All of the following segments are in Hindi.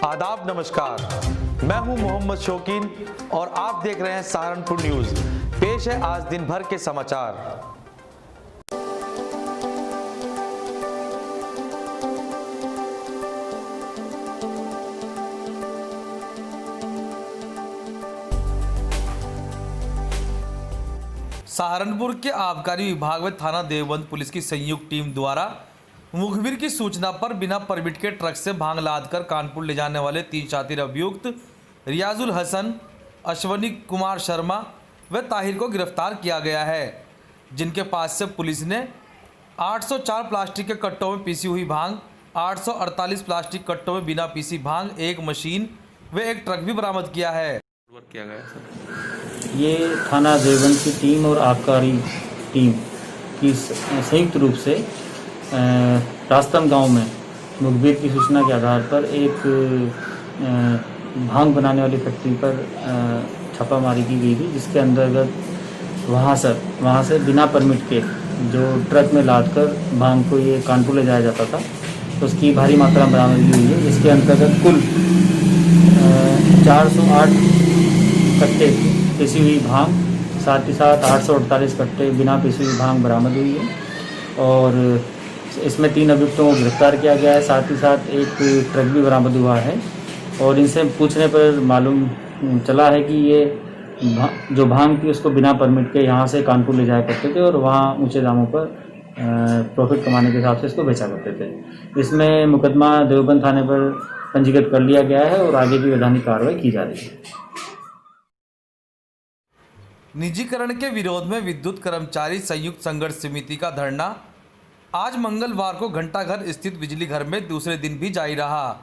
आदाब, नमस्कार। मैं हूं मोहम्मद शौकीन और आप देख रहे हैं सहारनपुर न्यूज। पेश है आज दिन भर के समाचार। सहारनपुर के आबकारी विभाग में थाना देवबंद पुलिस की संयुक्त टीम द्वारा मुखबिर की सूचना पर बिना परमिट के ट्रक से भांग लादकर कानपुर ले जाने वाले 3 शातिर अभियुक्त रियाजुल हसन, अश्वनी कुमार शर्मा व ताहिर को गिरफ्तार किया गया है, जिनके पास से पुलिस ने 804 प्लास्टिक के कट्टों में पीसी हुई भांग, 848 प्लास्टिक कट्टों में बिना पीसी भांग, एक मशीन व एक ट्रक भी बरामद किया है। किया गया सर। ये थाना देवबंद की टीम और आबकारी टीम की संयुक्त रूप से रास्तम गांव में मुखबिर की सूचना के आधार पर एक भांग बनाने वाली फैक्ट्री पर छापामारी की गई थी, जिसके अंतर्गत वहाँ से बिना परमिट के जो ट्रक में लादकर भांग को ये कानपुर ले जाया जाता था, तो उसकी भारी मात्रा में बरामदगी हुई है, जिसके अंतर्गत कुल 408 कट्टे पीसी हुई भांग, साथ ही साथ 848 कट्टे बिना पीसी हुई भांग बरामद हुई है और इसमें 3 अभियुक्तों को गिरफ्तार किया गया है। साथ ही साथ एक ट्रक भी बरामद हुआ है और इनसे पूछने पर मालूम चला है कि ये जो भांग थी उसको बिना परमिट के यहाँ से कानपुर ले जाया करते थे और वहाँ ऊंचे दामों पर प्रॉफिट कमाने के हिसाब से इसको बेचा करते थे। इसमें मुकदमा देवबंद थाने पर पंजीकृत कर लिया गया है और आगे की वैधानिक कार्रवाई की जा रही है। निजीकरण के विरोध में विद्युत कर्मचारी संयुक्त संघर्ष समिति का धरना आज मंगलवार को घंटाघर स्थित बिजली घर में दूसरे दिन भी जारी रहा,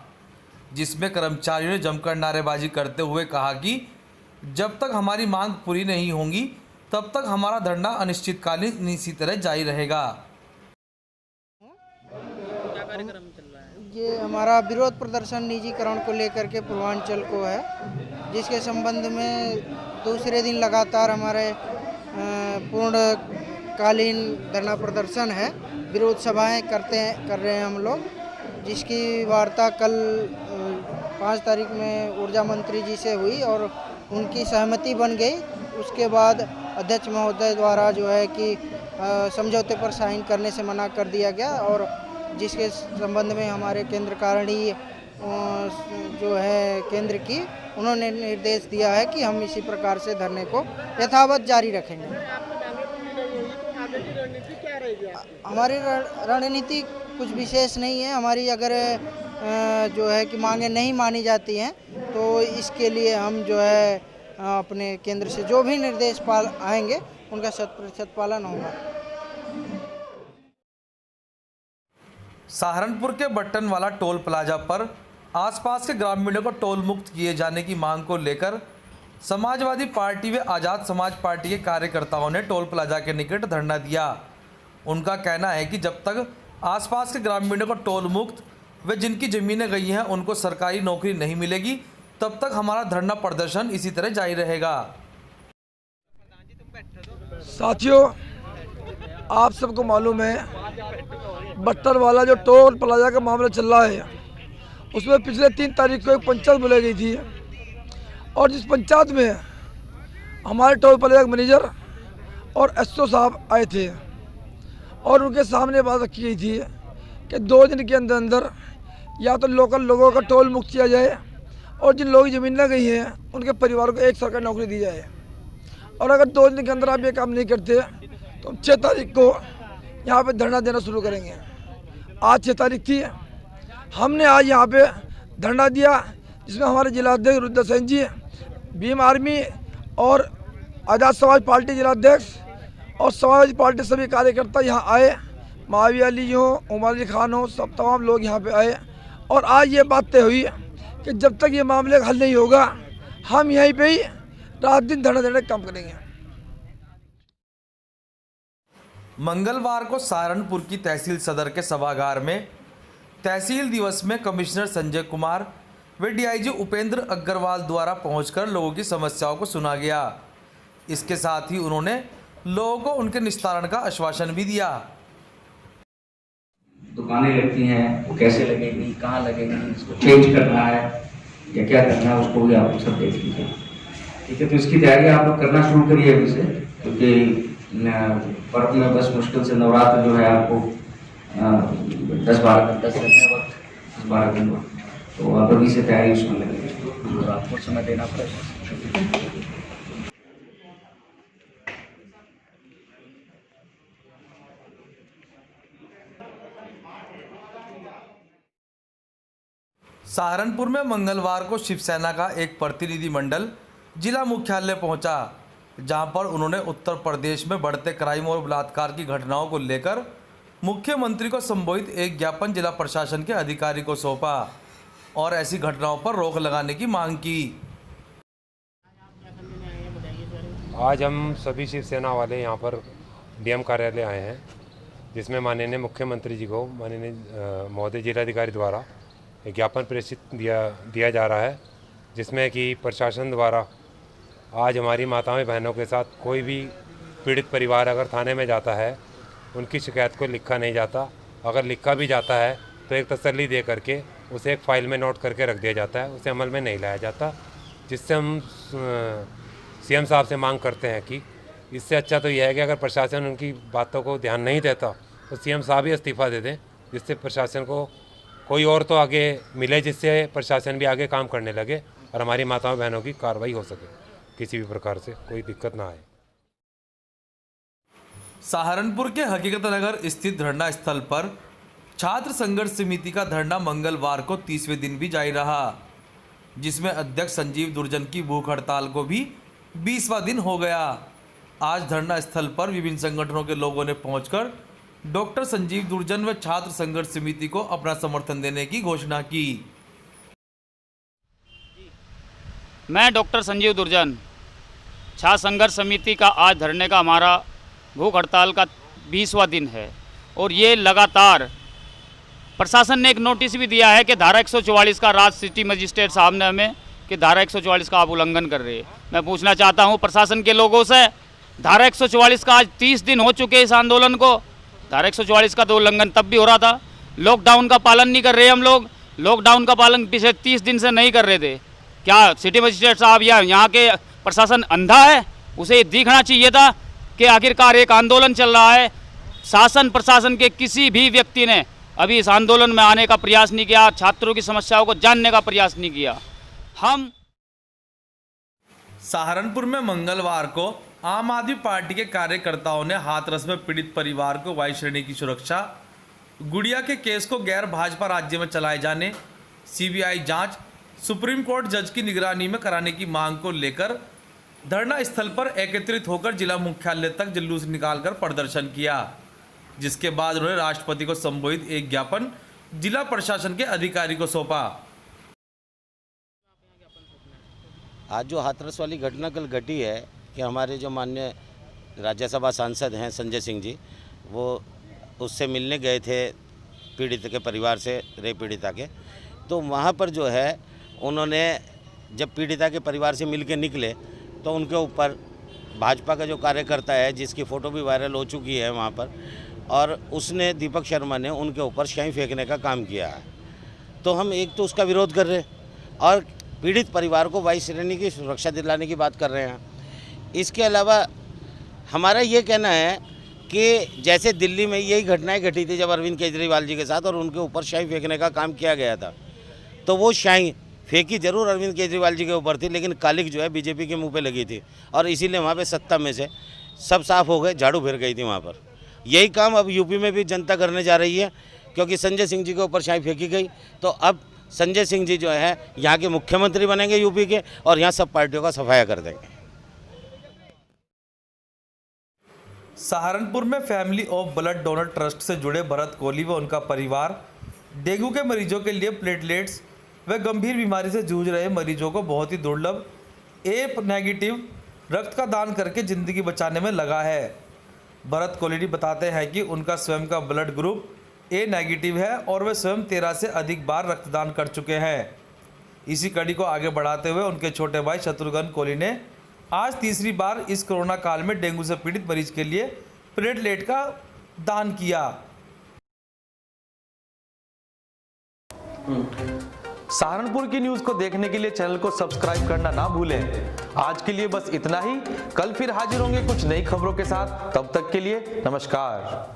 जिसमें कर्मचारियों ने जमकर नारेबाजी करते हुए कहा कि जब तक हमारी मांग पूरी नहीं होंगी तब तक हमारा धरना अनिश्चितकालीन इसी तरह जारी रहेगा। क्या कार्यक्रम चल रहा है? ये हमारा विरोध प्रदर्शन निजीकरण को लेकर के पूर्वांचल को है, जिसके संबंध में दूसरे दिन लगातार हमारे पूर्णकालीन धरना प्रदर्शन है, विरोध सभाएं कर रहे हैं हम लोग, जिसकी वार्ता कल 5 तारीख में ऊर्जा मंत्री जी से हुई और उनकी सहमति बन गई। उसके बाद अध्यक्ष महोदय द्वारा जो है कि समझौते पर साइन करने से मना कर दिया गया और जिसके संबंध में हमारे केंद्र कारिणी जो है केंद्र की, उन्होंने निर्देश दिया है कि हम इसी प्रकार से धरने को यथावत जारी रखेंगे। हमारी रणनीति कुछ विशेष नहीं है। हमारी अगर जो है कि मांगे नहीं मानी जाती हैं तो इसके लिए हम जो है अपने केंद्र से जो भी निर्देश आएंगे उनका 100% पालन होगा। सहारनपुर के बट्टनवाला टोल प्लाजा पर आसपास के ग्रामीणों को टोल मुक्त किए जाने की मांग को लेकर समाजवादी पार्टी व आज़ाद समाज पार्टी के कार्यकर्ताओं ने टोल प्लाजा के निकट धरना दिया। उनका कहना है कि जब तक आसपास के ग्रामीणों को टोल मुक्त व जिनकी ज़मीनें गई हैं उनको सरकारी नौकरी नहीं मिलेगी, तब तक हमारा धरना प्रदर्शन इसी तरह जारी रहेगा। साथियों, आप सबको मालूम है बट्टर वाला जो टोल प्लाजा का मामला चल रहा है, उसमें पिछले 3 तारीख को एक पंचायत बुलाई गई थी और जिस पंचायत में हमारे टोल प्लाजा के मैनेजर और एसओ साहब आए थे और उनके सामने बात रखी गई थी कि 2 दिन के अंदर अंदर या तो लोकल लोगों का टोल मुक्त किया जाए और जिन लोगों की ज़मीनें गई हैं उनके परिवारों को एक सरकारी नौकरी दी जाए। और अगर 2 दिन के अंदर आप ये काम नहीं करते तो हम 6 तारीख को यहाँ पे धरना देना शुरू करेंगे। आज 6 तारीख थी, हमने आज यहाँ पे धरना दिया, जिसमें हमारे जिलाध्यक्ष रुद्रसेन जी, भीम आर्मी और आज़ाद समाज पार्टी जिलाध्यक्ष और समाजवादी पार्टी सभी कार्यकर्ता यहाँ आए, मावी अली हो, उमर अली खान हो, सब तमाम लोग यहाँ पे आए और आज ये बात तय हुई कि जब तक ये मामले का हल नहीं होगा हम यहीं पे ही रात दिन धरना देने का काम करेंगे। मंगलवार को सहारनपुर की तहसील सदर के सभागार में तहसील दिवस में कमिश्नर संजय कुमार व डीआईजी उपेंद्र अग्रवाल द्वारा पहुंचकर लोगों की समस्याओं को सुना गया। इसके साथ ही उन्होंने लोगों को उनके निस्तारण का आश्वासन भी दिया। दुकानें लगती हैं वो कैसे लगेगी, कहाँ लगेगी, इसको चेंज करना है, या क्या करना है उसको भी आप लोग सब देख लीजिए। ठीक है, तो इसकी तैयारी आप लोग करना शुरू करिए अभी से, क्योंकि पर्व में बस मुश्किल से नवरात्र जो है आपको 10-12 दिन वक्त, तो आप अभी से तैयारी उसमें लगे, तो आपको समय देना पड़ेगा। सहारनपुर में मंगलवार को शिवसेना का एक प्रतिनिधिमंडल जिला मुख्यालय पहुंचा, जहां पर उन्होंने उत्तर प्रदेश में बढ़ते क्राइम और बलात्कार की घटनाओं को लेकर मुख्यमंत्री को संबोधित एक ज्ञापन जिला प्रशासन के अधिकारी को सौंपा और ऐसी घटनाओं पर रोक लगाने की मांग की। आज हम सभी शिवसेना वाले यहाँ पर डीएम कार्यालय आए हैं, जिसमें माननीय मुख्यमंत्री जी को माननीय महोदय जिलाधिकारी द्वारा एक ज्ञापन प्रेषित दिया जा रहा है, जिसमें कि प्रशासन द्वारा आज हमारी माताओं बहनों के साथ कोई भी पीड़ित परिवार अगर थाने में जाता है, उनकी शिकायत को लिखा नहीं जाता। अगर लिखा भी जाता है तो एक तसल्ली दे करके उसे एक फ़ाइल में नोट करके रख दिया जाता है, उसे अमल में नहीं लाया जाता। जिससे हम सीएम साहब से मांग करते हैं कि इससे अच्छा तो यह है कि अगर प्रशासन उनकी बातों को ध्यान नहीं देता तो सीएम साहब ही इस्तीफ़ा दे दें, जिससे प्रशासन को कोई और तो आगे मिले, जिससे प्रशासन भी आगे काम करने लगे और हमारी माताओं बहनों की कार्रवाई हो सके, किसी भी प्रकार से कोई दिक्कत ना आए। सहारनपुर के हकीकत नगर स्थित धरना स्थल पर छात्र संघर्ष समिति का धरना मंगलवार को 30वें दिन भी जारी रहा, जिसमें अध्यक्ष संजीव दुर्जन की भूख हड़ताल को भी 20वां दिन हो गया। आज धरना स्थल पर विभिन्न संगठनों के लोगों ने पहुंचकर डॉक्टर संजीव दुर्जन व छात्र संघर्ष समिति को अपना समर्थन देने की घोषणा की। मैं डॉक्टर संजीव दुर्जन, छात्र संघर्ष समिति का आज धरने का हमारा भूख हड़ताल का 20वां दिन है और ये लगातार प्रशासन ने एक नोटिस भी दिया है कि धारा 144 का राज सिटी मजिस्ट्रेट साहब ने हमें कि धारा 144 का आप उल्लंघन कर रहे हैं। मैं पूछना चाहता हूं प्रशासन के लोगों से, धारा 144 का आज 30 दिन हो चुके इस आंदोलन को। धारा 144 का तो उल्लंघन तब भी हो रहा था, लॉकडाउन का पालन नहीं कर रहे हम लोग, लॉकडाउन का पालन पिछले 30 दिन से नहीं कर रहे थे। क्या सिटी मजिस्ट्रेट साहब या यहाँ के प्रशासन अंधा है? उसे दिखना चाहिए था कि आखिरकार एक आंदोलन चल रहा है, शासन प्रशासन के किसी भी व्यक्ति ने अभी इस आंदोलन में आने का प्रयास नहीं किया, छात्रों की समस्याओं को जानने का प्रयास नहीं किया। हम सहारनपुर में मंगलवार को आम आदमी पार्टी के कार्यकर्ताओं ने हाथरस में पीड़ित परिवार को वायु श्रेणी की सुरक्षा, गुड़िया के केस को गैर भाजपा राज्य में चलाए जाने, सीबीआई जांच, सुप्रीम कोर्ट जज की निगरानी में कराने की मांग को लेकर धरना स्थल पर एकत्रित होकर जिला मुख्यालय तक जुलूस निकालकर प्रदर्शन किया, जिसके बाद उन्होंने राष्ट्रपति को संबोधित एक ज्ञापन जिला प्रशासन के अधिकारी को सौंपा। आज जो हाथरस वाली घटना कल घटी है कि हमारे जो माननीय राज्यसभा सांसद हैं संजय सिंह जी, वो उससे मिलने गए थे पीड़ित के परिवार से, रेप पीड़िता के। तो वहाँ पर जो है उन्होंने जब पीड़िता के परिवार से मिल के निकले तो उनके ऊपर भाजपा का जो कार्यकर्ता है, जिसकी फ़ोटो भी वायरल हो चुकी है वहाँ पर, और उसने दीपक शर्मा ने उनके ऊपर शाही फेंकने का काम किया है। तो हम एक तो उसका विरोध कर रहे हैं और पीड़ित परिवार को वायु श्रेणी की सुरक्षा दिलाने की बात कर रहे हैं। इसके अलावा हमारा ये कहना है कि जैसे दिल्ली में यही घटनाएं घटी थी जब अरविंद केजरीवाल जी के साथ और उनके ऊपर शाही फेंकने का काम किया गया था, तो वो शाही फेंकी जरूर अरविंद केजरीवाल जी के ऊपर थी, लेकिन कालिक जो है बीजेपी के मुंह पे लगी थी और इसीलिए वहाँ पे सत्ता में से सब साफ हो गए, झाड़ू फिर गई थी वहाँ पर। यही काम अब यूपी में भी जनता करने जा रही है, क्योंकि संजय सिंह जी के ऊपर शाही फेंकी गई, तो अब संजय सिंह जी जो है यहाँ के मुख्यमंत्री बनेंगे यूपी के और यहाँ सब पार्टियों का सफाया कर देंगे। सहारनपुर में family of blood donor trust से जुड़े भरत कोहली व उनका परिवार डेंगू के मरीजों के लिए प्लेटलेट्स व गंभीर बीमारी से जूझ रहे मरीजों को बहुत ही दुर्लभ ए नेगेटिव रक्त का दान करके ज़िंदगी बचाने में लगा है। भरत कोहली बताते हैं कि उनका स्वयं का ब्लड ग्रुप ए नेगेटिव है और वे स्वयं 13 से अधिक बार रक्तदान कर चुके हैं। इसी कड़ी को आगे बढ़ाते हुए उनके छोटे भाई शत्रुघ्न कोहली ने आज तीसरी बार इस कोरोना काल में डेंगू से पीड़ित मरीज के लिए प्लेटलेट का दान किया। सहारनपुर की न्यूज को देखने के लिए चैनल को सब्सक्राइब करना ना भूलें। आज के लिए बस इतना ही। कल फिर हाजिर होंगे कुछ नई खबरों के साथ। तब तक के लिए नमस्कार।